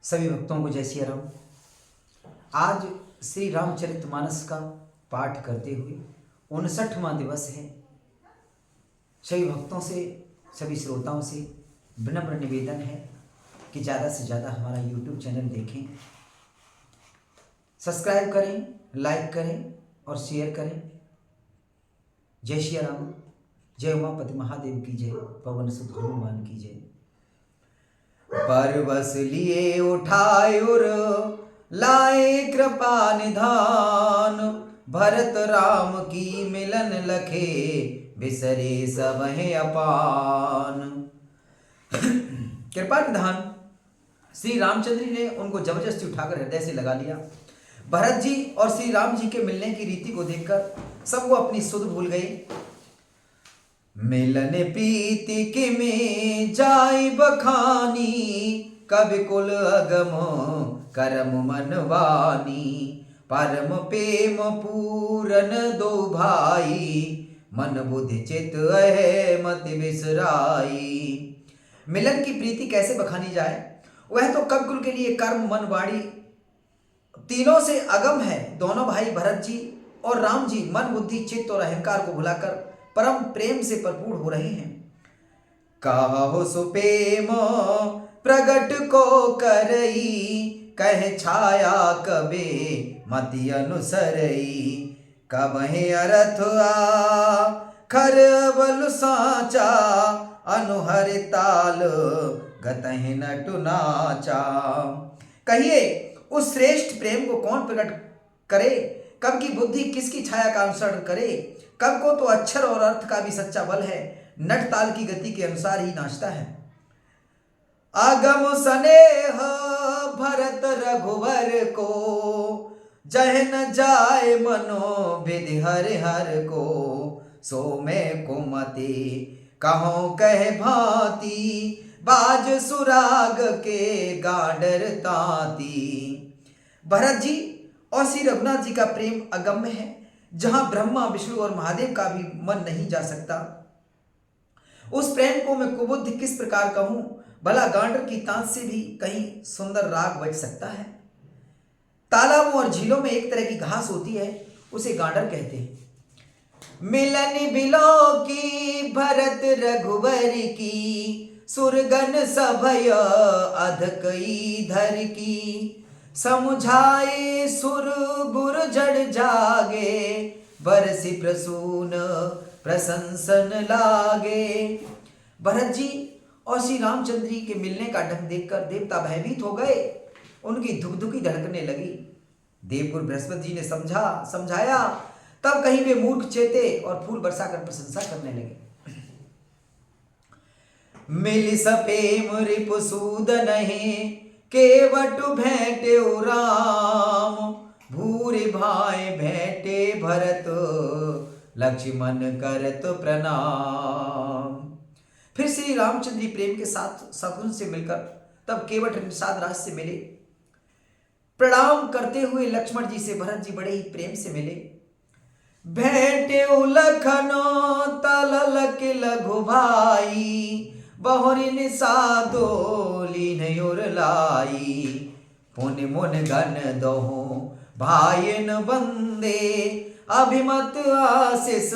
सभी भक्तों को जय सिया राम। आज श्री रामचरितमानस का पाठ करते हुए 59वां दिवस है। सभी भक्तों से, सभी श्रोताओं से विनम्र निवेदन है कि ज़्यादा से ज़्यादा हमारा YouTube चैनल देखें, सब्सक्राइब करें, लाइक करें और शेयर करें। जय सिया राम। जय उमापति महादेव की जय, पवन सुत हनुमान की जय। परवस लिए उठाए उर लाए कृपा निधान, भरत राम की मिलन लखे बिसरे सब है अपान। कृपा निधान श्री रामचंद्र ने उनको जबरदस्ती उठाकर हृदय से लगा लिया। भरत जी और श्री राम जी के मिलने की रीति को देखकर सब वो अपनी सुध भूल गए। मिलन प्रीति के में जाय बखानी, कवि कुल अगम करम मनवानी। परम प्रेम पूरन दो भाई, मन बुद्धि चित है मति बिसराई। मिलन की प्रीति कैसे बखानी जाए? वह तो कवि कुल के लिए कर्म मन वाणी तीनों से अगम है। दोनों भाई भरत जी और राम जी मन बुद्धि चित्त और अहंकार को भुलाकर परम प्रेम से भरपूर हो रहे हैं। कहो सुप्रेम प्रगट को करई, कह छाया कबे मति अनुसरई। कबहे अरथ आ खर बल साचा, अनुहर ताल गतहि नटु नाचा। कहिए उस श्रेष्ठ प्रेम को कौन प्रकट करे? कब की बुद्धि किसकी छाया का अनुसरण करे? कब को तो अक्षर और अर्थ का भी सच्चा बल है, नट ताल की गति के अनुसार ही नाचता है। आगम स्नेह भरत रघुवर को, जह न जाए मनो विधि हर हर को। सो मैं कुमति कहो कह भांति, बाज सुराग के गाडर ताती। भरत जी और श्री रघुनाथ जी का प्रेम अगम्य है, जहां ब्रह्मा विष्णु और महादेव का भी मन नहीं जा सकता। उस प्रेम को मैं कुबुद्धि किस प्रकार कहूं? भला गांडर की तांत से भी कहीं सुंदर राग बज सकता है। तालाबों और झीलों में एक तरह की घास होती है, उसे गांडर कहते हैं। मिलन बिलो की भरत रघुवर की, सुरगन सभय अधकई धर की। समझाए सुर बुर जड़ जागे, बरसी प्रसून प्रशंसन लागे। भरत जी और श्री रामचंद्र जी के मिलने का ढंग देखकर देवता भयभीत हो गए, उनकी धुकधुकी धड़कने लगी। देवगुरु बृहस्पति जी ने समझाया, तब कहीं वे मूर्ख चेते और फूल बरसाकर प्रशंसा करने लगे। मिल सपेम रिपुसूदन केवट भेंटे राम, भूरे भाई भेंटे भरत लक्ष्मण करत प्रणाम। फिर श्री रामचंद्र जी प्रेम के साथ शकुन से मिलकर तब केवट निषाद राज से मिले। प्रणाम करते हुए लक्ष्मण जी से भरत जी बड़े ही प्रेम से मिले। भेंटे लखनो तलल के लघु भाई, बहुरी निषादो लीन उर लाई। पुन मुन गण दहो भाईन बंदे, अभिमत आशीष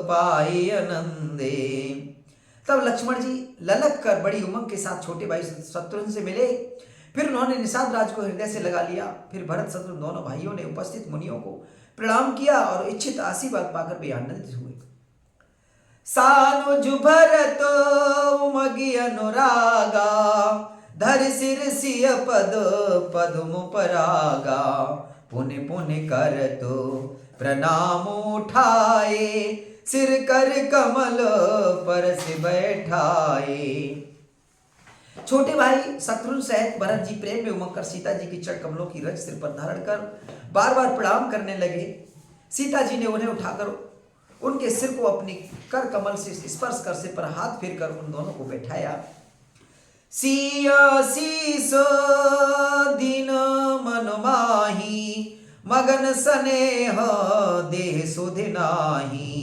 पाई आनंदे। तब लक्ष्मण जी ललक कर बड़ी उमंग के साथ छोटे भाई शत्रुघ्न से मिले। फिर उन्होंने निषाद राज को हृदय से लगा लिया। फिर भरत शत्रुघ्न दोनों भाइयों ने उपस्थित मुनियों को प्रणाम किया और इच्छित आशीर्वाद पाकर वे आनंदित हुए। सानुज भरत उमगी अनुरागा, धर सिर सिय पद पद्म परागा। पुण्य पुण्य करत प्रणाम उठाए, सिर कर कमल पर से बैठाए। छोटे भाई शत्रुघ्न सहित भरत जी प्रेम में उमंग कर सीता जी की चरण कमलों की रज सिर पर धारण कर बार बार प्रणाम करने लगे। सीता जी ने उन्हें उठाकर उनके सिर को अपनी कर कमल से स्पर्श कर सिर पर हाथ फेर कर उन दोनों को बैठाया। सिया शीस दीन मन माही, मगन स्नेह देह सुध नाही।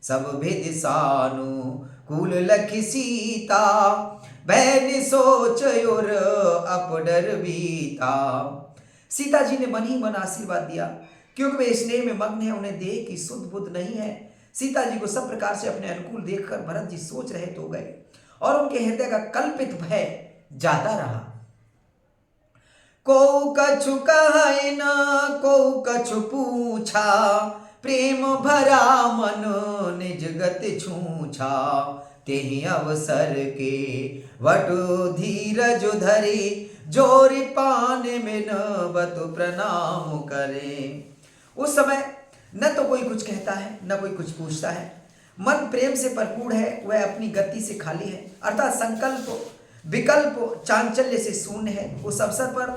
सब भेद सानु कुल लखी सीता, बैन सोच और अपडर बीता। सीता जी ने मन ही मन आशीर्वाद दिया, क्योंकि वे स्नेह में मग्न है, उन्हें देह की सुध बुद्ध नहीं है। सीता जी को सब प्रकार से अपने अनुकूल देखकर भरत जी सोच रहे तो गए, और उनके हृदय का कल्पित भय जाता रहा। को कछु कहे न को कछु पूछा, प्रेम भरा मन निज गति छूछा। तेहि अवसर के वटु धीरज धरी, जोरी पान में न बतु प्रणाम करे। उस समय न तो कोई कुछ कहता है न कोई कुछ पूछता है, मन प्रेम से भरपूर है, वह अपनी गति से खाली है, अर्थात संकल्प विकल्प चांचल्य से शून्य है। उस अवसर पर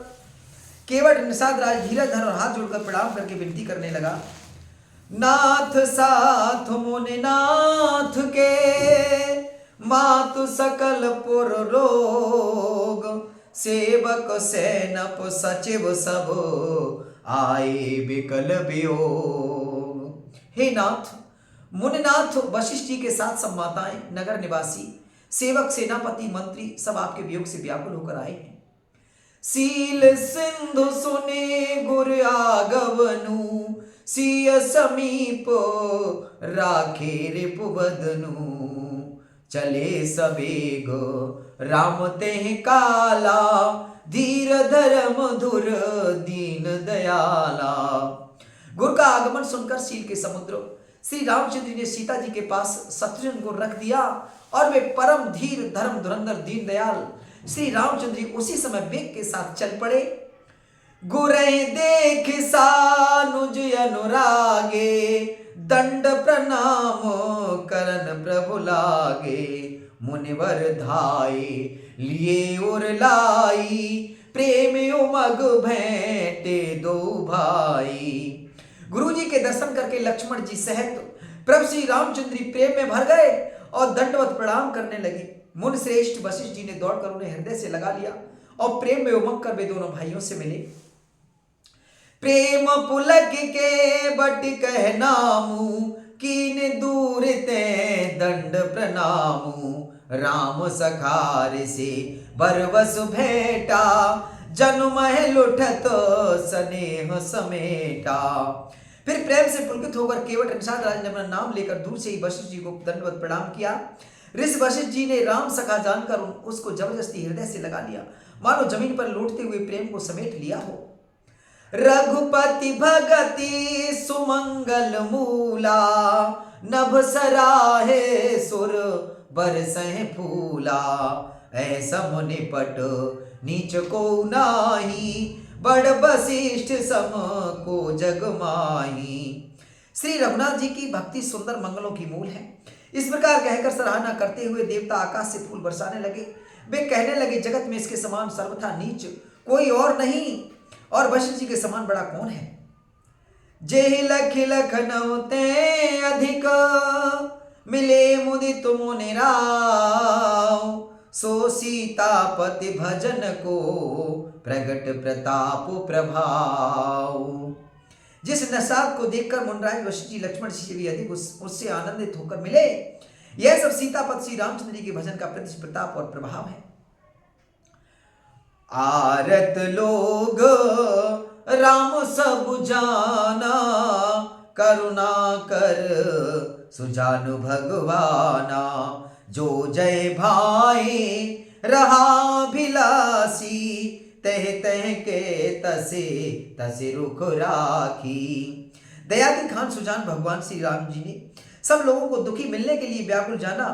केवट निषाद राज धीरज धर और हाथ जोड़कर प्रणाम करके विनती करने लगा। नाथ साथ मुनि नाथ के, मातु सकल पुर रोग। सेवक सैनप सचिव सब, आए बिकल वियोग। हे नाथ, मुनिनाथ वशिष्ठ जी के साथ सब माताएं, नगर निवासी, सेवक, सेनापति, मंत्री सब आपके वियोग से व्याकुल होकर आए हैं। सील सिंधु सुने गुर आगवनु, सिय समीप राखे रिपुबदनु। चले सबेग राम तेह काला, धीर धर्म धुर दीन दयाला। गुर का आगमन सुनकर सील के समुद्र श्री रामचंद्र जी ने सीता जी के पास शत्रुघ्न को रख दिया, और वे परम धीर धर्म धुरंधर दीन दयाल श्री रामचंद्र जी उसी समय वेग के साथ चल पड़े। गुरै देख सानुज अनुरागे, दंड प्रणाम करन प्रभु लागे। मुनिवर धाये लिए उर लाई, प्रेम उमग भेंटे दो भाई। गुरु जी के दर्शन करके लक्ष्मण जी सहित प्रभु श्री रामचंद्र जी प्रेम में भर गए और दंडवत प्रणाम करने लगे। मुनि श्रेष्ठ वशिष्ठ जी ने दौड़कर उन्हें हृदय से लगा लिया और प्रेम में उमंग कर वे दोनों भाइयों से मिले। प्रेम पुलक के बट कह नामू, कीन दूर ते दंड प्रणामू। राम सखार से बरवस भेटा, जनु महल उठत स्नेह समेटा। फिर प्रेम से पुलकित होकर केवट निषाद राज ने अपना नाम लेकर दूर से ही वशिष्ठ जी को दंडवत प्रणाम किया। ऋषि वशिष्ठ जी ने राम सखा जानकर उसको जबरदस्ती हृदय से लगा लिया, मानो जमीन पर लौटते हुए प्रेम को समेट लिया हो। रघुपति भगति सुमंगल मूला, नभ सराहे सुर बरसह फूला। ऐसा मुनि पट नीच को नाही, बड़ वशिष्ठ सम को जग माही। श्री रघुनाथ जी की भक्ति सुंदर मंगलों की मूल है। इस प्रकार कहकर सराहना करते हुए देवता आकाश से फूल बरसाने लगे। वे कहने लगे, जगत में इसके समान सर्वथा नीच कोई और नहीं, और वशिष्ठ जी के समान बड़ा कौन है। जेहि लख लखनऊ ते अधिक, मिले मुदित मुनि राव। सो सीतापति भजन को, प्रगट प्रताप प्रभाव। जिस नसाब को देखकर मुनराज वशिष्ठ जी लक्ष्मण जी से भी अधिक उससे आनंदित होकर मिले, यह सब सीतापति श्री रामचंद्र जी के भजन का प्रतिष्ठ प्रताप और प्रभाव है। आरत लोग राम सब जाना, करुणा कर सुजानु भगवाना। जो जय भाई रहा भिलासी, तह तह के तसे तसे रुख राखी। दया के खान सुजान भगवान श्री राम जी ने सब लोगों को दुखी मिलने के लिए व्याकुल जाना।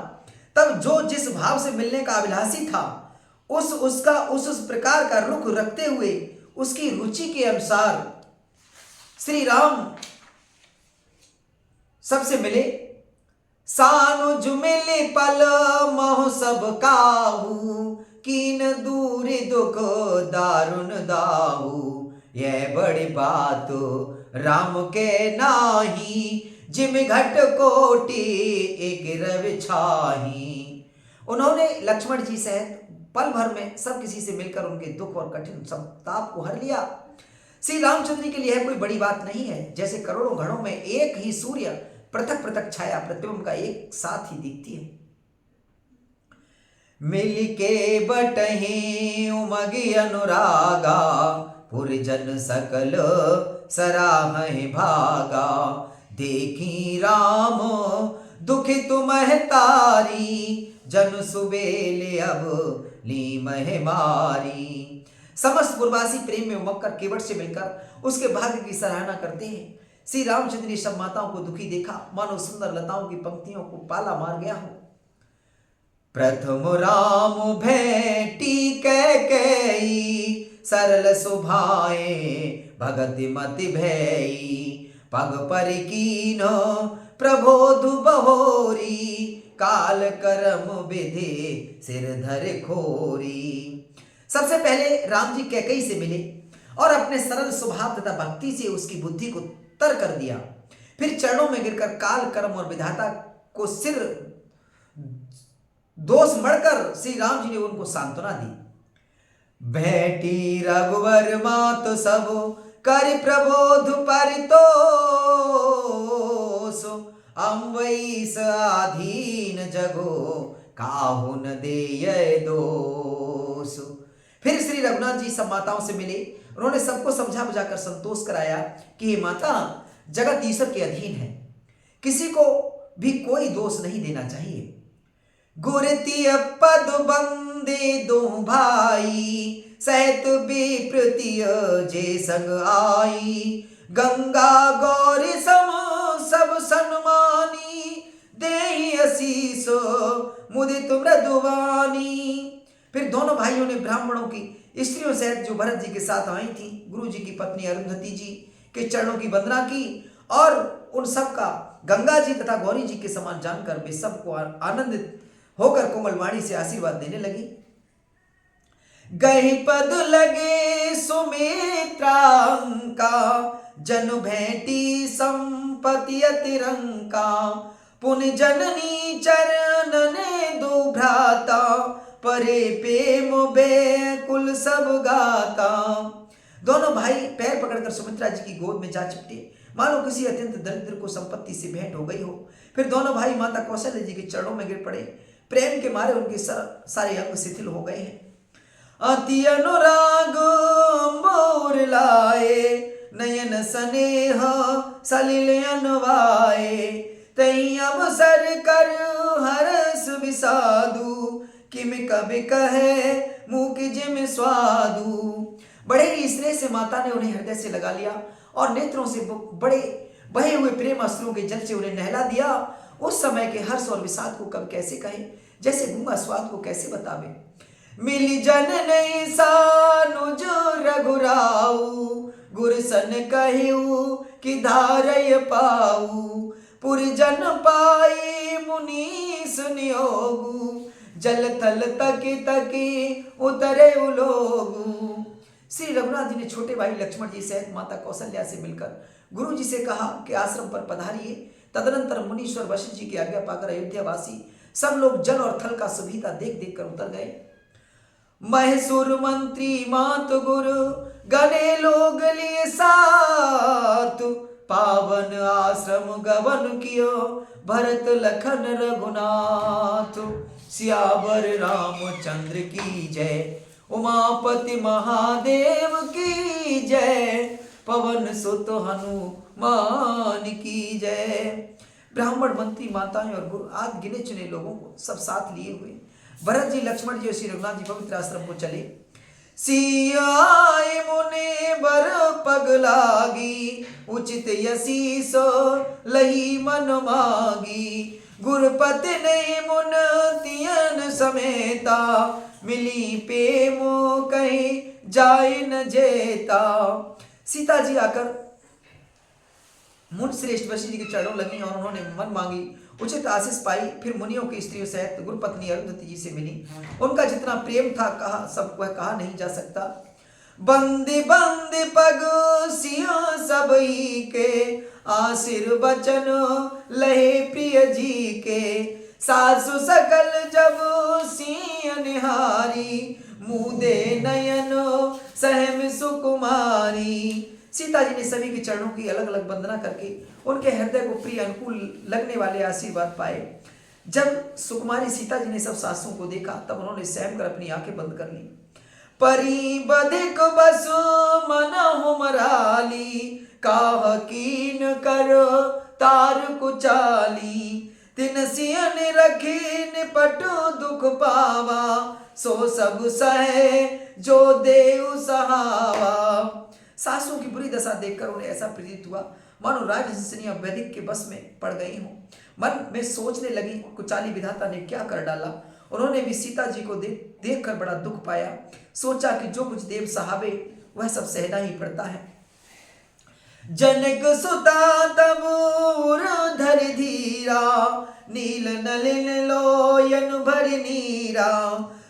तब जो जिस भाव से मिलने का अभिलाषी था, उस प्रकार का रुख रखते हुए उसकी रुचि के अनुसार श्री राम सबसे मिले। सानुज मिले पल मोह सब काहू, कीन दूरी दुख दारुण दाहू। यह बड़ी बात राम के नाही, जिम घट कोटि एक रवि छाही। उन्होंने लक्ष्मण जी सहित पल भर में सब किसी से मिलकर उनके दुख और कठिन संताप को हर लिया। श्री रामचंद्र के लिए कोई बड़ी बात नहीं है। जैसे करोड़ों घड़ों में एक ही सूर्य पृथक पृथक छाया प्रतिबिंब का एक साथ ही दिखती है। मिलके बटहि उमगी अनुरागा, पुरजन सकल सराहहि भागा। देखी राम दुखित महतारी, जन सुबेले अब लीमहि मारी। समस्त पुरवासी प्रेम में उमग कर केवट से मिलकर उसके भाग्य की सराहना करते हैं। श्री रामचंद्र ने सब माताओं को दुखी देखा, मानो सुंदर लताओं की पंक्तियों को पाला मार गया हो। प्रथम राम भेटी कैकेयी, सरल सुभाए भगति मति भयी। पग पर कीन प्रबोध बहोरी, काल करम विधि सिर धर खोरी। सबसे पहले राम जी कैकेयी से मिले और अपने सरल स्वभाव तथा भक्ति से उसकी बुद्धि को तर कर दिया। फिर चरणों में गिरकर काल कर्म और विधाता को सिर दोष मढ़कर श्री राम जी ने उनको सांत्वना दी। भेटी रघुवर मात सब कर प्रबोध परितोष, अम्बईस आधीन जगो काहू न देय दोष। फिर श्री रघुनाथ जी सब माताओं से मिले। उन्होंने सबको समझा बुझाकर संतोष कराया कि ये माता जगत ईश्वर के अधीन है, किसी को भी कोई दोष नहीं देना चाहिए। गुरतीय पद बंदे दो भाई, सहित विप्रतिय जे संग आई। गंगा गौरी सम सब सन्मानी, देहि आशीष मुदित मृदुवानी। फिर दोनों भाइयों ने ब्राह्मणों की स्त्रियों सहित जो भरत जी के साथ आई थी, गुरु जी की पत्नी अरुंधति जी के चरणों की वंदना की और उन सब का गंगा जी तथा गौरी जी के समान जानकर वे सबको आनंदित होकर कोमल वाणी से आशीर्वाद देने लगी। गहि पद लगे सुमित्रांका, जनु भेटी संपति अतिरंका। पुन जननी चरणने दो भ्राता, परे प्रेम बेकुल सब गाता। दोनों भाई पैर पकड़कर सुमित्रा जी की गोद में जा चिपटे, मानो किसी अत्यंत दरिद्र को संपत्ति से भेंट हो गई हो। फिर दोनों भाई माता कौशल्या जी के चरणों में गिर पड़े। प्रेम के मारे उनके सारे अंग शिथिल हो गए हैं। अति अनुराग मोर लाए, नयन स्नेह सलिल अनवाए। तई अवसर कर हरस विसाधु, किम कवि कहे मुख जिम स्वादु। बड़े ही स्नेह से माता ने उन्हें हृदय से लगा लिया और नेत्रों से बड़े बहे हुए प्रेम अश्रुओं के जल से उन्हें नहला दिया। उस समय के हर्ष और विषाद को कब कैसे कहे, जैसे गूंगा स्वाद को कैसे बतावे। मिली जन नहीं सानुज रघुराऊ, गुरसन कहिऊ कि धारय पाऊ। पुरजन पाई मुनीस नियोगु, जल थल तकी तकी उतरे उलोगु। श्री रघुनाथ जी ने छोटे भाई लक्ष्मण जी सहित माता कौशल्या से मिलकर गुरु जी से कहा कि आश्रम पर पधारिए। तदनंतर मुनीश्वर वशिष्ठ जी की आज्ञा पाकर अयोध्यावासी सब लोग जल और थल का सुविधा देख देख कर उतर गए। महसूर मंत्री मात गुरु गणे लोग लिए साथ, पावन आश्रम गवन कियो भरत लखन रघुनाथ। सियावर रामचंद्र की जय, उमापति महादेव की जय। पवन सुत हनुमान की जय। ब्राह्मण मंत्री माताएं और गुरु आदि गिने चुने लोगों को सब साथ लिए हुए भरत जी लक्ष्मण जी और श्री रघुनाथ जी पवित्र आश्रम को चले। सियाय मुने बर पग लागी, उचित यशीस लही मन मागी। गुरपति नहीं मुन तियन समेता, मिली प्रेम कहीं जाय न जेता। सीता जी आकर मुन श्रेष्ठ वशिष्ठ जी के चरणों लगी और उन्होंने मन मांगी, उचित आशीष पाई। फिर मुनियों की स्त्रियों सहित गुरुपत्नी अरुंधति जी से मिली। उनका जितना प्रेम था कहा सब वह कहा नहीं जा सकता। बंदी बंदी पग सिया सबई के, आशीर्वचन लहे प्रिय जी के। सासु सकल जब सिंह निहारी, मुदे नयन सहम सुकुमारी। सीता जी ने सभी के चरणों की अलग अलग वंदना करके उनके हृदय को प्रिय अनुकूल लगने वाले आशीर्वाद पाए। जब सुकुमारी सीता जी ने सब सासुओं को देखा तब उन्होंने सहम कर अपनी आंखें बंद कर ली। परी बधिक बसु मनहु मराली, काह कीन कर तार कुचाली। तिन सियन रखी निपट दुख पावा, सो सब सहे जो देव सहावा। सासू की बुरी दशा देखकर उन्हें ऐसा प्रतीत हुआ मानो राजहंसिनियां वैदिक के बस में पड़ गई हों। मन में सोचने लगी, कुचाली विधाता ने क्या कर डाला। उन्होंने भी सीता जी को देख कर बड़ा दुख पाया। सोचा कि जो कुछ देव सहावे वह सब सहना ही पड़ता है। जनक सुता तब धर धीरा, नील नलिन लोयन भर नीरा।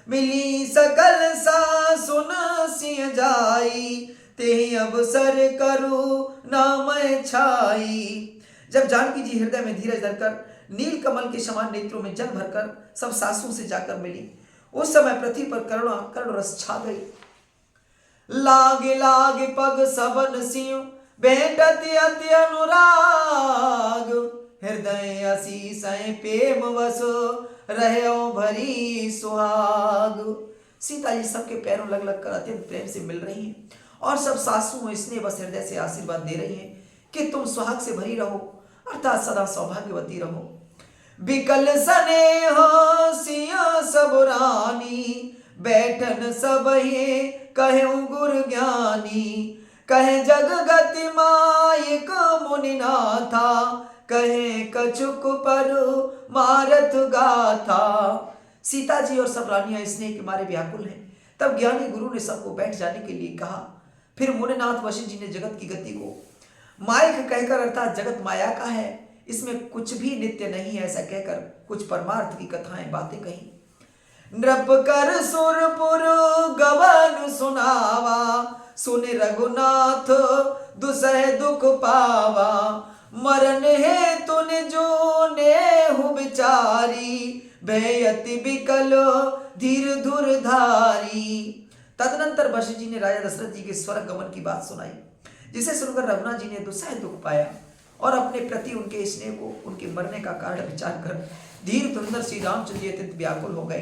मिली सकल सा सुन सिय जाई, ते अवसर करू नामय छाई। जब जानकी जी हृदय में धीरज धरकर नील कमल के समान नेत्रों में जल भरकर सब सासू से जाकर मिली, उस समय पृथ्वी पर करुण रस छा गई। लागे लागे पग सबन सिंह, बेटत अति अनुराग। हृदय असीस प्रेम वस, रहो भरी सुहाग। सीता जी सबके पैरों लग लग कर अत्यंत प्रेम से मिल रही हैं और सब सासुओं स्नेह बस हृदय से आशीर्वाद दे रही हैं कि तुम सुहाग से भरी रहो, अर्थात सदा सौभाग्यवती रहो। बिकल सनेह सिया सब रानी, बैठन सब ही कहूँ गुरु ज्ञानी। कहे जग गति मायक मुनि नाथा, कहे कछुक पर मारत गाथा। सीता जी और सब रानियां स्नेह के मारे व्याकुल हैं। तब ज्ञानी गुरु ने सबको बैठ जाने के लिए कहा। फिर मुनिनाथ वशिष्ठ जी ने जगत की गति को मायक कहकर, अर्थात जगत माया का है, इसमें कुछ भी नित्य नहीं है, ऐसा कहकर कुछ परमार्थ की कथाएं बातें कही। नृप कर सुरपुर गवन सुनावा, सुन रघुनाथ दुसह दुख पावा। मरण है तुन जो नेहु बिचारी, भयति बिकल धीर धुर धारी। तदनंतर वशिष्ठ जी ने राजा दशरथ जी के स्वर्ग गमन की बात सुनाई, जिसे सुनकर रघुनाथ जी ने दुसह दुख पाया और अपने प्रति उनके स्नेह को, उनके मरने का कारण विचार कर धीर धुंधर श्री रामचंद्र जी अत्यंत व्याकुल हो गए।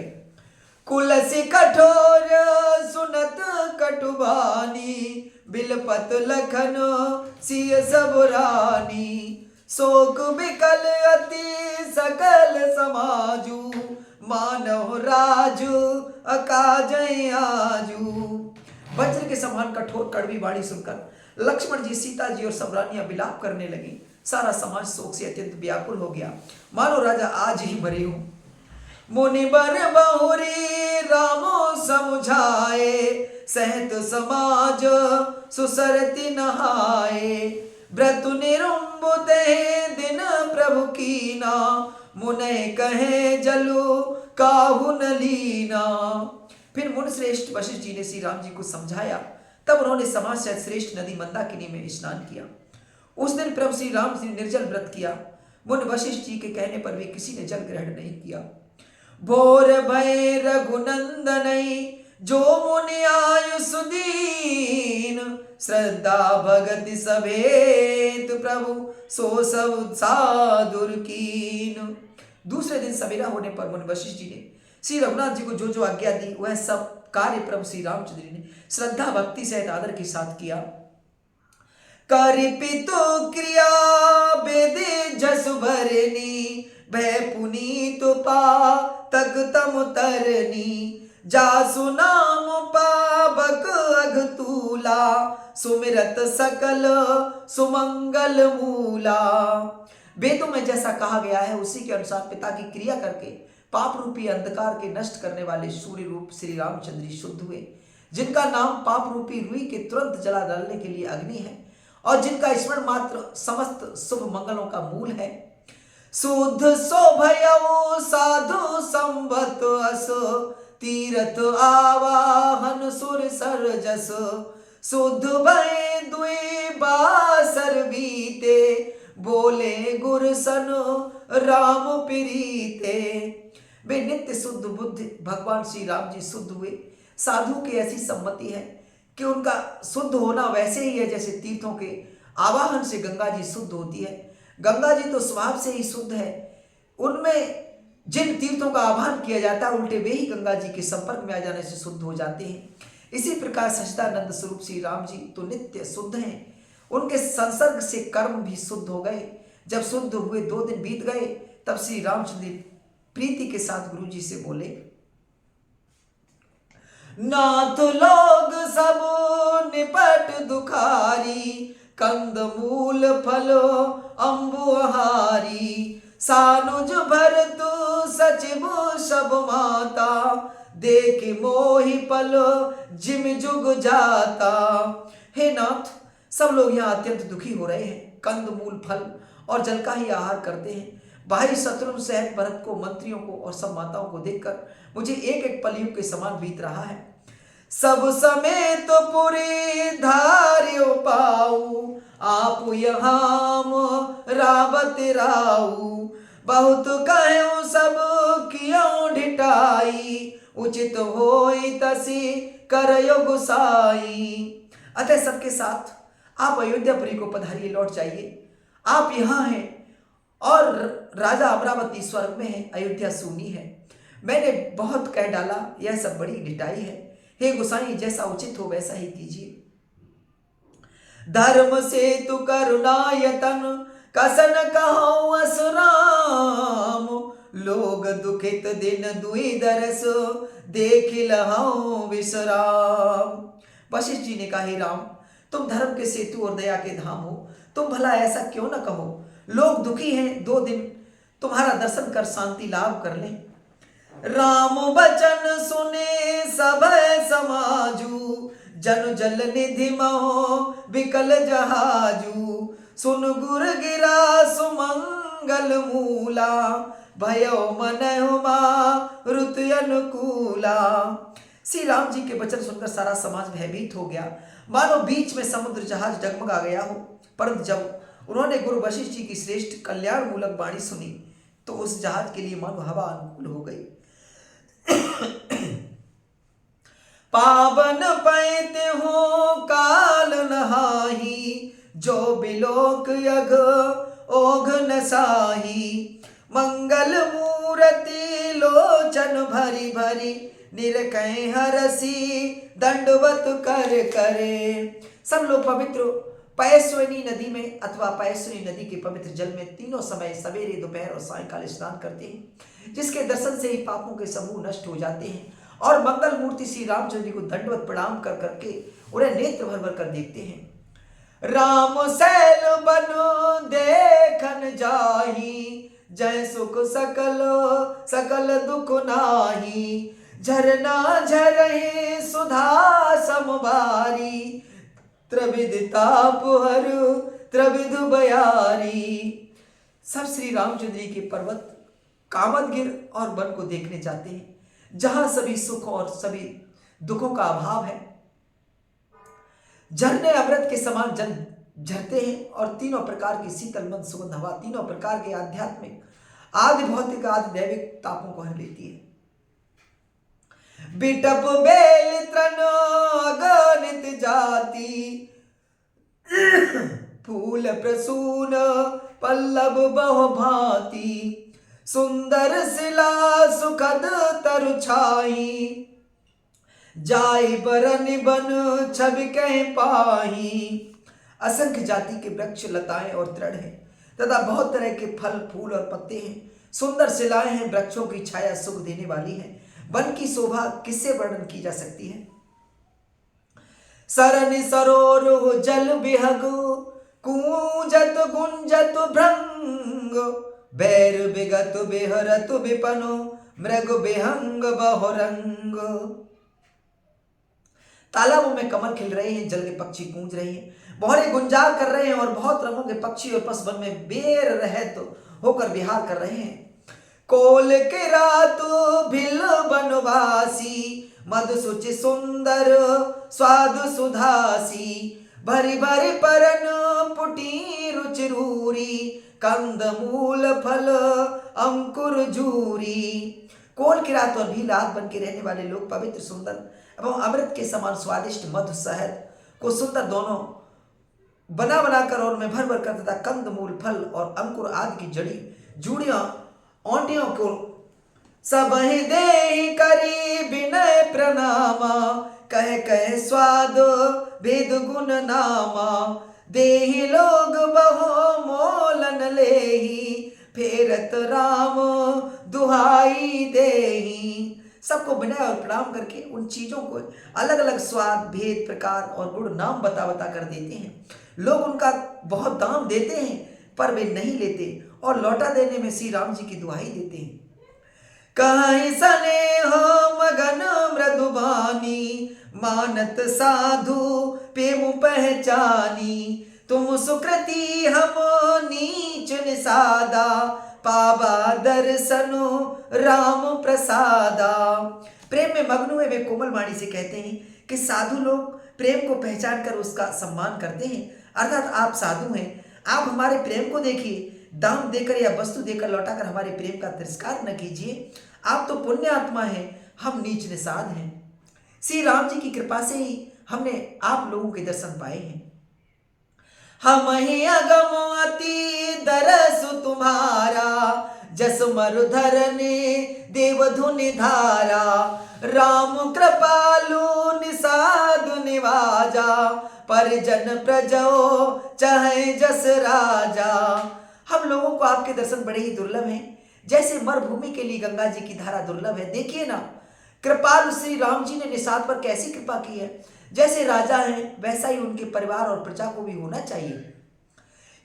कुलसी कठोर सुनत कटुबानी, बिलपत लखन सिय सब रानी। शोक बिकल अति सकल समाजू, मानव राजू अकाजय आजू। वज्र के समान कठोर कड़वी वाणी सुनकर लक्ष्मण जी, सीता जी और सब रानियां विलाप करने लगी। सारा समाज शोक से अत्यंत व्याकुल हो गया, मानो राजा आज ही मरे हो। मुनिबर बहुरी रामो समुझाए, सहत समाज सुसरति नहाए। व्रतु निरुंबुते दिन प्रभु कीना, मुने कहे जलु काहु न लीना। फिर मुनि श्रेष्ठ वशिष्ठ जी ने श्री राम जी को समझाया। तब उन्होंने समाज से श्रेष्ठ नदी मंदाकिनी में स्नान किया। उस दिन प्रभु श्री राम जी ने निर्जल व्रत किया। मुनि वशिष्ठ जी के कहने पर भी किसी ने जल ग्रहण नहीं किया। भोर भय रघुनंदनई, जो मुनि आयुष दीन। श्रद्धा भगति सभेत प्रभु, सो सब साधुर कीन। दूसरे दिन सवेरा होने पर मुनि वशिष्ठ जी ने श्री रघुनाथ जी को जो जो आज्ञा दी, वह सब कार्य प्रभु श्री रामचंद्र जी ने श्रद्धा भक्ति सहित आदर के साथ किया। करिपितो क्रिया वेदे जस भरनी, भय पुनीत पा तक तम तरनी। जासु नाम पावक अघतूला, सुमिरत सकल सुमंगल मूला। वेदों में जैसा कहा गया है उसी के अनुसार पिता की क्रिया करके पाप रूपी अंधकार के नष्ट करने वाले सूर्य रूप श्री रामचंद्र जी शुद्ध हुए, जिनका नाम पाप रूपी रुई के तुरंत जला डालने के लिए अग्नि है और जिनका स्मरण मात्र समस्त शुभ मंगलों का मूल है। शुद्ध शोभयौ साधु संवत अस, तीरथ आवाहन सुर सरजस। शुद्ध भय दुई बासर बीते, बोले गुरसन राम प्रीते। वे नित्य शुद्ध बुद्धि भगवान श्री राम जी शुद्ध हुए। साधु की ऐसी सम्मति है कि उनका शुद्ध होना वैसे ही है जैसे तीर्थों के आवाहन से गंगा जी शुद्ध होती है। गंगा जी तो स्वभाव से ही शुद्ध है, उनमें जिन तीर्थों का आह्वान किया जाता है उल्टे वे ही गंगा जी के संपर्क में आ जाने से शुद्ध हो जाते हैं। इसी प्रकार सच्चिदानंद स्वरूप श्री राम जी तो नित्य शुद्ध हैं। उनके संसर्ग से कर्म भी शुद्ध हो गए। जब शुद्ध हुए 2 दिन बीत गए, तब श्री रामचंद्र प्रीति के साथ गुरु जी से बोले, नाथ लोग सब निपट दुखारी, कंद मूल फल अम्बुहारी, सानुज भरत सचिव सब माता, देख मोहि पल जिम जुग जाता। हे नाथ, सब लोग यहाँ अत्यंत दुखी हो रहे हैं। कंद मूल फल और जल का ही आहार करते हैं। भाई शत्रुघ्न सहित भरत को, मंत्रियों को और सब माताओं को देखकर मुझे एक एक पल युग के समान बीत रहा है। सब समेत तो पुरी धार्यो पाऊ, आप यहाँ रावत राऊ, बहुत कहूँ सब कियों ढिठाई, उचित होई तसी करयो गुसाई। अतः सबके साथ आप अयोध्यापुरी को पधारिए, लौट जाइए। आप यहाँ हैं और राजा अमरावती स्वर्ग में है, अयोध्या सूनी है। मैंने बहुत कह डाला, यह सब बड़ी ढिठाई है। हे गुसाई, जैसा उचित हो वैसा ही कीजिए। धर्म से तु करुणायतन, कसन कहो असुराम, लोग दुखित दिन दुई दरस, देख लहौ विश्राम। वशिष्ठ जी ने कहा, हे राम, तुम धर्म के सेतु और दया के धाम हो, तुम भला ऐसा क्यों न कहो। लोग दुखी हैं, 2 दिन तुम्हारा दर्शन कर शांति लाभ कर लें। राम बचन सुने सब समाजू, जन जल निधि महो विकल जहाजू, सुन गुर गिरा सुमंगल मूला, भयो मनहु मारुत अनुकूला। श्री राम जी के वचन सुनकर सारा समाज भयभीत हो गया, मानो बीच में समुद्र जहाज डगमगा गया हो। परंतु जब उन्होंने गुरु वशिष्ठ जी की श्रेष्ठ कल्याण मूलक वाणी सुनी, तो उस जहाज के लिए मानो हवा अनुकूल हो गई। पावन पैते हो काल नहाही, जो बिलोक यघ ओघ नसाही, मंगल मूर्ति लोचन भरी भरी, निरकै हरसी दंडवत कर करे। सब लोग पवित्र पयस्विनी नदी में अथवा पयस्विनी नदी के पवित्र जल में तीनों समय सवेरे, दोपहर और सायंकाल स्नान करते हैं, जिसके दर्शन से ही पापों के समूह नष्ट हो जाते हैं और मंगल मूर्ति श्री रामचंद्र जी को दंडवत प्रणाम कर करके उन्हें नेत्र भर भर कर देखते हैं। राम सैल बन देखन जाही, जय सुख सकल सकल दुख नाही, झरना झरहि सुधा समबारी, त्रिविध ताप हर त्रिविध बयारी। सब श्री रामचंद्र जी के पर्वत कामदगिर और वन को देखने जाते हैं, जहां सभी सुख और सभी दुखों का अभाव है। झरने अमृत के समान जल झरते हैं और तीनों प्रकार की शीतल मंद सुगंध हवा तीनों प्रकार के आध्यात्मिक, आदि भौतिक, आदि दैविक तापों को हर लेती है। बिटप बेल तृण अगणित जाति, फूल प्रसून पल्लव बहु भांति, सुंदर शिला सुखद तरु छाई, जाय बरन बन छवि कह पाही। असंख्य जाति के वृक्ष, लताएं और तृण हैं तथा बहुत तरह के फल, फूल और पत्ते हैं। सुंदर शिलाएं हैं, वृक्षों की छाया सुख देने वाली है। वन की शोभा किससे वर्णन की जा सकती है। सरनि सरोरु जल बिहग, कूंजत गुंजत भृंग, बैर बिगत बिहरत विपनो, मृग बिहंग बहुरंग। तालाबों में कमल खिल रहे हैं, जल के पक्षी गूंज रहे हैं, भौरे गुंजार कर रहे हैं और बहुत रंगों के पक्षी और पशु वन में बेर रहत होकर विहार कर रहे हैं। कोल के रातु भिल बनवासी, मधु सुचि सुंदर स्वाद सुधासी, भरी भरी परन पुटी रुचिरूरी, कंद मूल फल अंकुर जूरी। कोल की रात और भी रात बन के रहने वाले लोग पवित्र, सुंदर एवं अमृत के समान स्वादिष्ट मधु, शहद को सुंदर दोनों बना बनाकर और में भर भर कर तथा कंद मूल फल और अंकुर आदि की जड़ी जूड़ियां औंटियों को सबहि देहि करी विनय प्रणामा, कह कह स्वाद भेद गुण नामा, देहि लोग बहु मोलन लेहि, फेरत राम दुहाई देहि। सबको विनय और प्रणाम करके उन चीजों को अलग अलग स्वाद भेद प्रकार और गुण नाम बता बता कर देते हैं। लोग उनका बहुत दाम देते हैं पर वे नहीं लेते और लौटा देने में श्री राम जी की दुहाई देते हैं। कहीं स्नेह मगन मृदुबानी, मानत साधु प्रेम पहचानी, तुम सुकृति हम नीच निषादा, पावा दर्शनु राम प्रसादा। प्रेम में मग्न हुए वे कोमल वाणी से कहते हैं कि साधु लोग प्रेम को पहचान कर उसका सम्मान करते हैं, अर्थात आप साधु हैं, आप हमारे प्रेम को देखिए, दाम देकर या वस्तु देकर लौटाकर हमारे प्रेम का तिरस्कार न कीजिए। आप तो पुण्य आत्मा हैं, हम नीच निषाद हैं। श्री राम जी की कृपा से ही हमने आप लोगों के दर्शन पाए हैं। हम ही अगम अति दरस तुम्हारा, जस मरुधर ने देव धुनि धारा, राम कृपालु निषाद निवाजा, परिजन प्रजो चाहे जस राजा। हम लोगों को आपके दर्शन बड़े ही दुर्लभ हैं, जैसे मरुभूमि के लिए गंगा जी की धारा दुर्लभ है। देखिए ना, कृपालु श्री राम जी ने निषाद पर कैसी कृपा की है। जैसे राजा हैं वैसा ही उनके परिवार और प्रजा को भी होना चाहिए।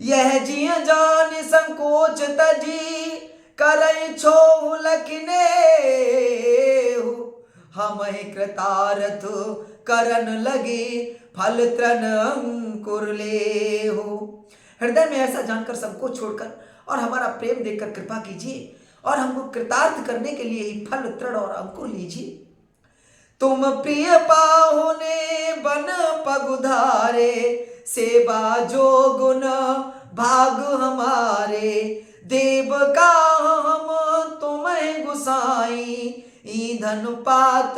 यह जिय जान संकोच तजी, करई छो लखने, हम कृतार्थ करन लगे, फल त्रन अंकुर ले हो। हृदय में ऐसा जानकर सबको छोड़कर और हमारा प्रेम देखकर कृपा कीजिए और हमको कृतार्थ करने के लिए ही फल तृण और अंकुर लीजिए। तुम प्रिय पाहुने बन पगुधारे, सेवा जो गुण भाग हमारे, देव का हम तुम्हें गुसाई, ईंधन पात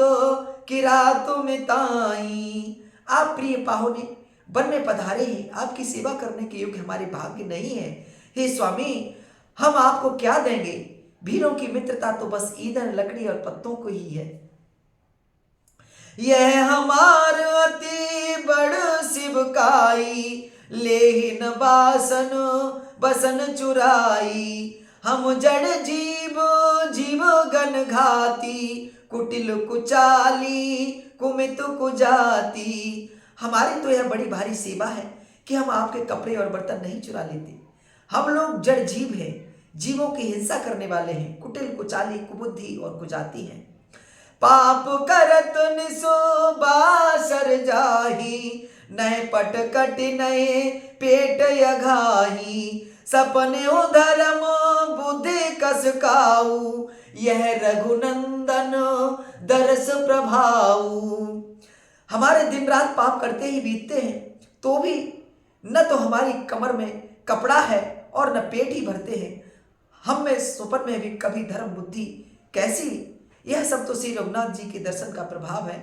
किरात मिताई। आप प्रिय पाहुने वन में पधारे हैं, आपकी सेवा करने के योग्य हमारे भाग्य नहीं है। हे स्वामी, हम आपको क्या देंगे? भीरों की मित्रता तो बस ईंधन लकड़ी और पत्तों को ही है। यह हमार अति बड़ शिवकाई, लेहिन बासन बसन चुराई, हम जड़ जीव जीव गण घाती, कुटिल कुचाली कुमित कुजाती। हमारी तो यह बड़ी भारी सेवा है कि हम आपके कपड़े और बर्तन नहीं चुरा लेते। हम लोग जड़ जीव हैं, जीवों की हिंसा करने वाले हैं, कुटिल कुचाली कुबुद्धि और कुजाती हैं। पाप करत निसो बासर जाही, नए पट कटि नए पेट यघाही, सपने धर्म बुद्धि कस काऊ, यह रघुनंदन दरस प्रभाऊ। हमारे दिन रात पाप करते ही बीतते हैं, तो भी न तो हमारी कमर में कपड़ा है और न पेट ही भरते हैं। हम में सुपन में भी कभी धर्म बुद्धि कैसी? यह सब तो श्री रघुनाथ जी के दर्शन का प्रभाव है।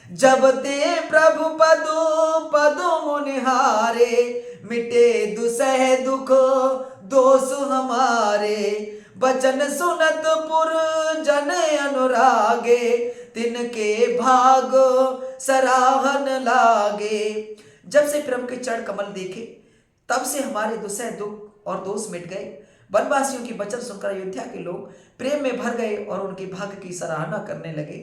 जब ते प्रभु पदो पदो मुनिहारे, मिटे दुसह दुख दोष हमारे, बचन सुनत पुर जन अनुरागे, तिनके भाग सराहन लागे। जब से प्रभु के चरण कमल देखे तब से हमारे दुसह दुख और दोष मिट गए। वनवासियों की वचन सुनकर अयोध्या के लोग प्रेम में भर गए और उनके भाग्य की सराहना करने लगे।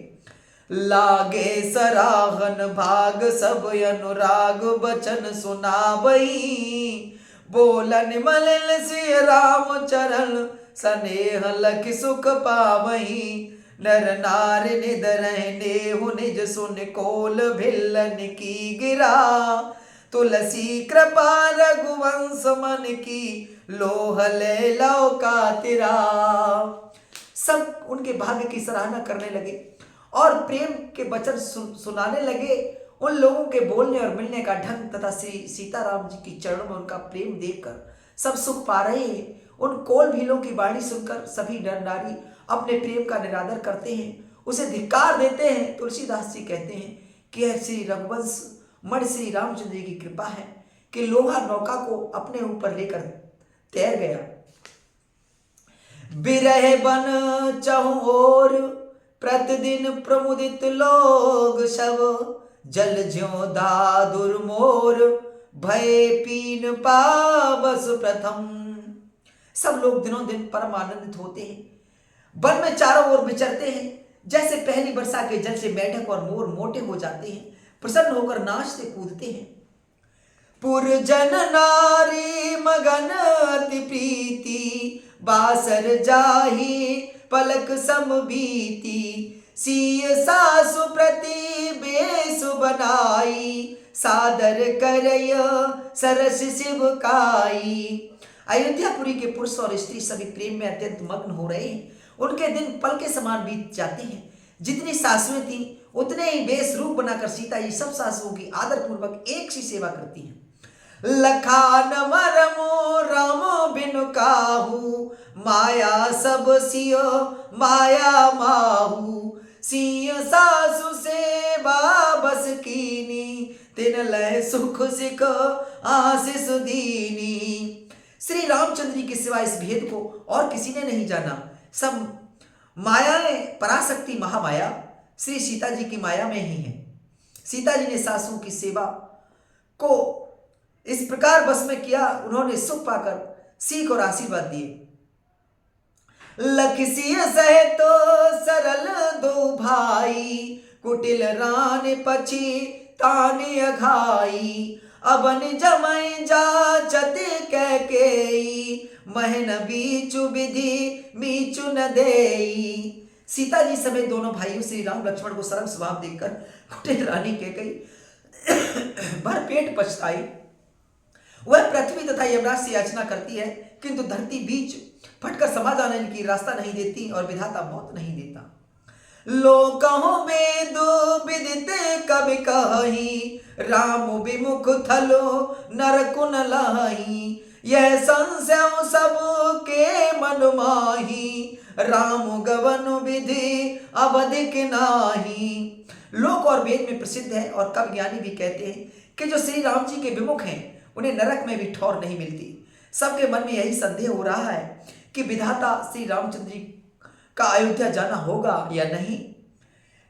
लागे सराहन भाग सब अनुराग, बचन सुनावई, बोलन मलिन सिय राम चरण, स्नेह लख सुख पावई, नर नार निद रहने हु निज सुन कोल भिल्लन की गिरा, तुलसी कृपा रघुवंश मन की, लोह ले लौका तिरा। सब उनके भाग्य की सराहना करने लगे और प्रेम के वचन सुनाने लगे। उन लोगों के बोलने और मिलने का ढंग तथा श्री सीताराम जी की चरणों में उनका प्रेम देखकर सब सुख पा रहे हैं। उन कोल भीलों की वाणी सुनकर सभी नर नारी अपने प्रेम का निरादर करते हैं, उसे धिक्कार देते हैं। तुलसीदास जी कहते हैं कि यह श्री रघुवंश मणि श्री रामचंद्र जी की कृपा है कि लोहा नौका को अपने ऊपर लेकर तैर गया। बिरह बन चहु और प्रतिदिन प्रमुदित लोग शव, जल ज्यों दादुर मोर भय पीन पावस प्रथम। सब लोग दिनों दिन परम आनंदित होते हैं, वन में चारों ओर विचरते हैं, जैसे पहली वर्षा के जल से मेढक और मोर मोटे हो जाते हैं, प्रसन्न होकर नाचते कूदते हैं। पुरजन नारी मगन अति प्रीति, बासर जाहि पलक सम बीती, सीय सासु प्रति बेसु बनाई, सादर करय सरस शिवकाई। अयोध्यापुरी के पुरुष और स्त्री सभी प्रेम में अत्यंत मग्न हो रहे हैं। उनके दिन पल के समान बीत जाते हैं। जितनी सासुएं थी उतने ही बेस रूप बनाकर सीता जी सब सासुओं की आदर पूर्वक एक सी सेवा करती हैं। लखान मरमो रामो बिनु काहू, माया सब सियो माया माहू, सिय सासु सेवा बस कीनी, तिन लय सुख सिख आशीष दीनी। श्री रामचंद्र जी के सिवा इस भेद को और किसी ने नहीं जाना। सब माया ने पराशक्ति महामाया श्री सीता जी की माया में ही है। सीता जी ने सासू की सेवा को इस प्रकार बस में किया, उन्होंने सुख पाकर सीख और आशीर्वाद दिए। लखसिय सहित सरल दो भाई, कुटिल रान पछी ताने अघाई, अबन जमय जाचत कैकेयी, महन बीचु विधि मीचु न देई। सीता जी समेत दोनों भाइयों श्री राम लक्ष्मण को सरल स्वभाव देखकर कुटिल रानी कैकेयी भर पेट पछताई। वह पृथ्वी तथा यमराज से याचना करती है, किंतु धरती बीच फटकर समा जाने की रास्ता नहीं देती और विधाता मौत नहीं देता। लोकहु वेद विदित कवि कहि, राम विमुख थलो नरकुन लहि, यह संशय सब के मन माही, राम गवन विधि अवधिक नाही। लोक और वेद में प्रसिद्ध है और कवि ज्ञानी भी कहते हैं कि जो श्री राम जी के विमुख हैं उन्हें नरक में भी ठौर नहीं मिलती। सबके मन में यही संदेह हो रहा है कि विधाता श्री रामचंद्र जी का अयोध्या जाना होगा या नहीं।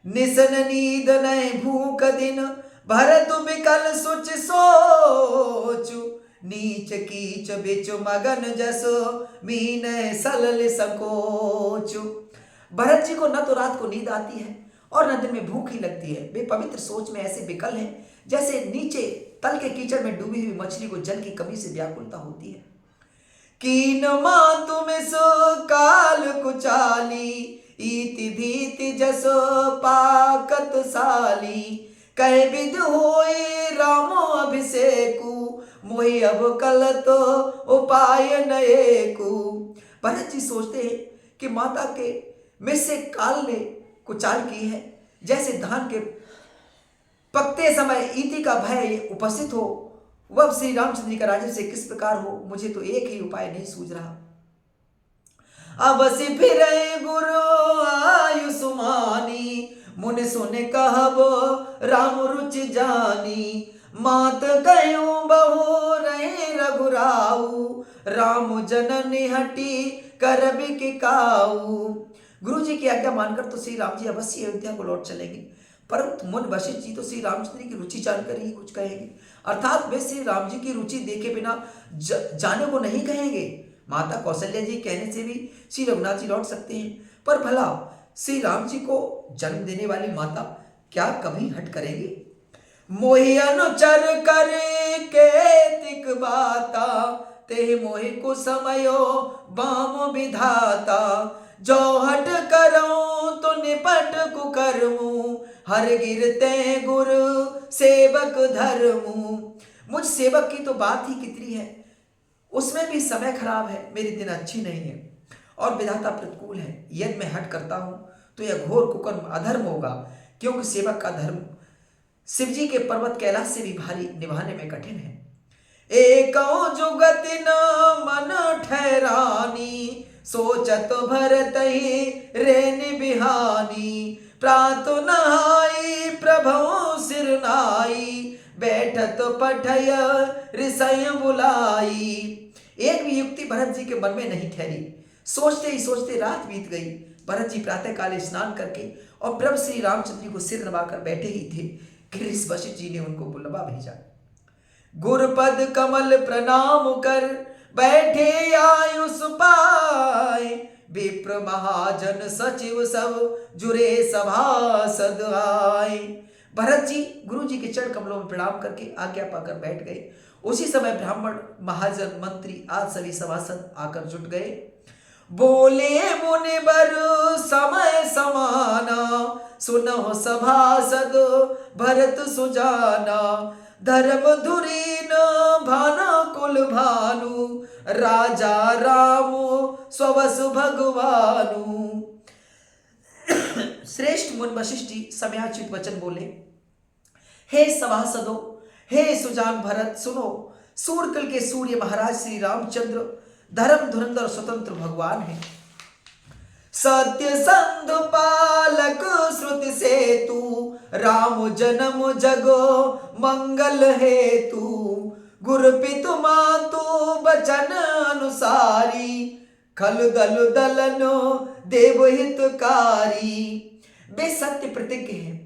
निसन नींद नय भूख दिन, भरत विकल सुच सोचु, नीच कीच बिच मगन जसो, मीन सलल संकोचु। भरत जी को न तो रात को नींद आती है और न दिन में भूख ही लगती है। वे पवित्र सोच में ऐसे विकल हैं जैसे नीचे तल के कीचड़ में डूबी हुई मछली को जल की कमी से व्याकुलता होती है। कीन मां तुम सो काल कुचाली, इति भीति जसो पाकत साली, कह विध होए रामो अभिषेकु, मोहि अब कल तो उपाय नएकु। भरत जी सोचते हैं कि माता के में से काल ने कुचाल की है, जैसे धान के पकते समय ईति का भय उपस्थित हो, वह श्री रामचंद्र जी का राज्य से किस प्रकार हो, मुझे तो एक ही उपाय नहीं सूझ रहा। अवसि फिर गुरु आयु सुमानी, मुनि सुने कहब राम रुचि जानी, मात कह्यूं बहु रहे रघुराऊ, राम जननी हटी करबि के काऊ। गुरु जी की आज्ञा मानकर तो श्री राम जी अवश्य अयोध्या को लौट चलेंगे, परंतु मुनि वशिष्ठ जी तो श्री रामचंद्र की रुचि जानकर ही कुछ कहेंगे, अर्थात वे श्री राम जी की रुचि देखे बिना जाने को नहीं कहेंगे। माता कौशल्या जी कहने से भी श्री रघुनाथ जी लौट सकते हैं, पर भला श्री राम जी को जन्म देने वाली माता क्या कभी हट करेंगे। मोहि अनुचर करे केतिक बाता, ते मोहि को समयो बाम विधाता, जो हट करूं तो निपट कुकर्मू, हर गिरते गुरु सेवक धर्मू। मुझ सेवक की तो बात ही कितनी है, उसमें भी समय खराब है, मेरी दिन अच्छी नहीं है और विधाता प्रतिकूल है। यदि मैं हट करता हूं तो यह घोर कुकर्म अधर्म होगा, क्योंकि सेवक का धर्म शिव जी के पर्वत कैलाश से भी भारी निभाने में कठिन है। एकौ जुगति न मन ठहरानी, सोचत भरत ही रेनि बिहानी, प्रातु नहाई प्रभु सिर नाई, बैठत पठय ऋषय बुलाई। एक भी युक्ति भरत जी के मन में नहीं ठहरी। सोचते ही सोचते रात बीत गई। भरत जी प्रातः काले स्नान करके और प्रभु श्री रामचंद्र जी को सिर नवाकर बैठे ही थे कि ऋषि वशिष्ठ जी ने उनको बुलवा भेजा। गुरुपद कमल प्रणाम कर बैठे आयुष पाए, विप्र महाजन सचिव सब जुरे सभासद आए। भरत जी गुरु जी के चरण कमलों में प्रणाम करके आज्ञा पाकर बैठ गए। उसी समय ब्राह्मण महाजन मंत्री आज सभी सभासद आकर जुट गए। बोले मुनिवर समय समाना, सुनो सभासद भरत सुजाना, धर्म धुरीन भानु कुल भानु, राजा राम स्ववसु भगवानु। श्रेष्ठ मुनि वशिष्ठ जी समयाचित वचन बोले, हे सभासदों, हे सुजान भरत, सुनो। सूर्यकुल के सूर्य महाराज श्री रामचंद्र धर्म धुरंधर स्वतंत्र भगवान है। सत्य संध पालक श्रुति सेतु, राम जन्म जगो मंगल हेतु, गुरु पितु मातु बचन अनुसारी, खल दल दलनो देव हितकारी। वे सत्य प्रतिज्ञ हैं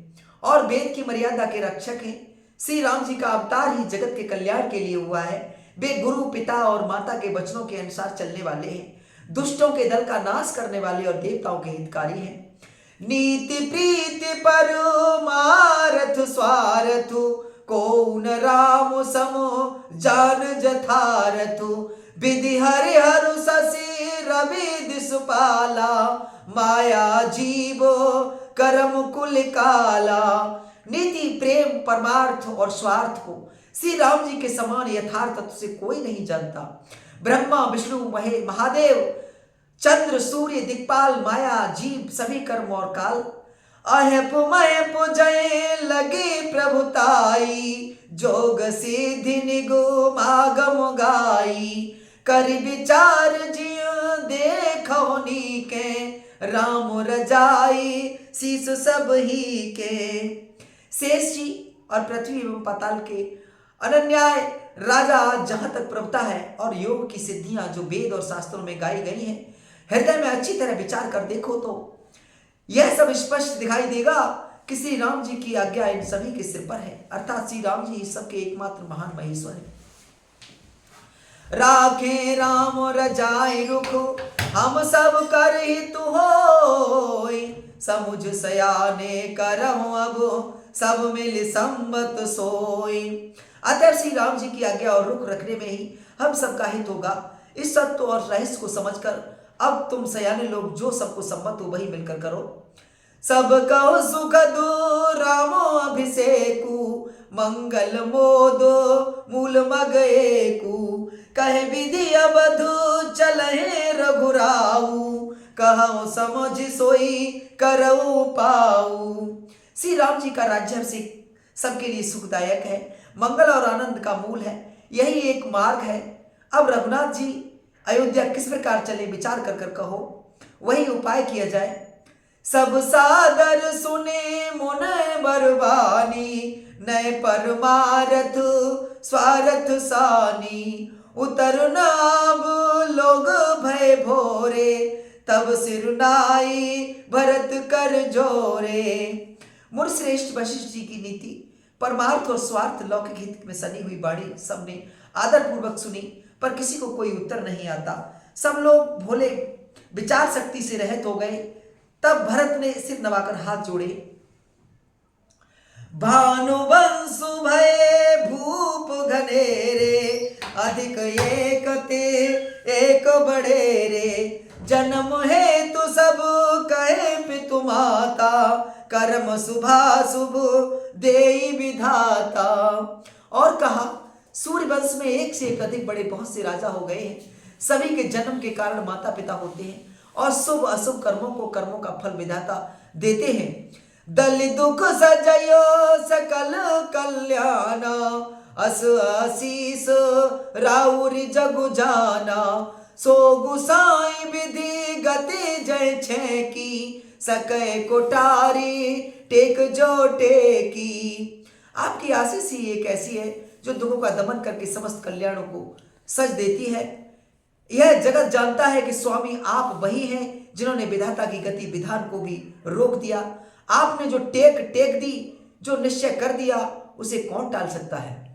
और वेद की मर्यादा के रक्षक हैं। श्री राम जी का अवतार ही जगत के कल्याण के लिए हुआ है। वे गुरु पिता और माता के वचनों के अनुसार चलने वाले हैं, दुष्टों के दल का नाश करने वाले और देवताओं के हितकारी हैं। नीति प्रीति परमारथ स्वार्थ, कौन राम समो जान जथारथ, विधि हरिहर शशि रवि दिशपाला, माया जीव कर्म कुल काला। नीति प्रेम परमार्थ और स्वार्थ को श्री राम जी के समान यथार्थ तत्व से कोई नहीं जानता। ब्रह्मा विष्णु महादेव चंद्र सूर्य दिक्पाल माया जीव सभी कर्म और काल, अहप महप जय लगे प्रभुताई, जोग सिद्धि निगम आगम गाई, कर विचार जिय देखो नीके, राम रजाई शीस सब ही के। शेष जी और पृथ्वी एवं पाताल के अनन्याय राजा जहां तक प्रभुता है और योग की सिद्धियां जो वेद और शास्त्रों में गाई गई हैं, हृदय में अच्छी तरह विचार कर देखो तो यह सब स्पष्ट दिखाई देगा कि श्री राम जी की आज्ञा इन सभी के सिर पर है, अर्थात श्री राम जी इस सबके एकमात्र महान महेश्वर है। राखे राम रजाई रुख, हम सब कर हित होय, समुझ सयाने करहु अब सब मिल संबत सोई। अतः श्री राम जी की आज्ञा और रुख रखने में ही हम सबका हित होगा। इस सत्य और रहस्य को समझकर अब तुम सयाने लोग जो सबको सम्मत हो वही मिलकर करो। सब कहो सुख दो रामो अभिषेकु, मंगल मोदो मूल मग एकु, कहे विधि अवधु चलहे रघुराऊ, कहो समझ सोई करऊ पाऊ। श्री राम जी का राज्याभिषेक सबके लिए सुखदायक है, मंगल और आनंद का मूल है, यही एक मार्ग है। अब रघुनाथ जी अयोध्या किस प्रकार चले विचार कर कर कहो, वही उपाय किया जाए। सब सादर सुने मुन बरवानी, नय परमारथ स्वारथ सानी, उतर नाब लोग भय भोरे, तब सिरुनाई भरत कर जोरे। मुरश्रेष्ठ वशिष्ठ जी की नीति परमार्थ और स्वार्थ लौकिक हित में सनी हुई बाणी सबने आदर पूर्वक सुनी, पर किसी को कोई उत्तर नहीं आता। सब लोग भोले विचार शक्ति से रहित हो गए। तब भरत ने सिर नवाकर हाथ जोड़े, भानुवंशु भय भूप घनेरे, अधिक एक ते एक बड़े रे, जन्म हेतु सब कहे पितु माता, कर्म शुभाशुभ देई विधाता। और कहा, सूर्य वंश में एक से एक अधिक बड़े बहुत से राजा हो गए हैं। सभी के जन्म के कारण माता पिता होते हैं और शुभ अशुभ कर्मों का फल विधाता देते हैं। दल दुख सजयो सकल कल्याणा, अस आशीष राउरी जगु जाना, सो गुसाई विधि गति जय छे की, सके कोटारी टेक जो टेकी। आपकी आशीष ही एक ऐसी है जो दुखों का दमन करके समस्त कल्याणों को सज देती है। यह जगत जानता है कि स्वामी आप वही हैं जिन्होंने विधाता की गति विधान को भी रोक दिया। आपने जो टेक दी, जो निश्चय कर दिया, उसे कौन टाल सकता है।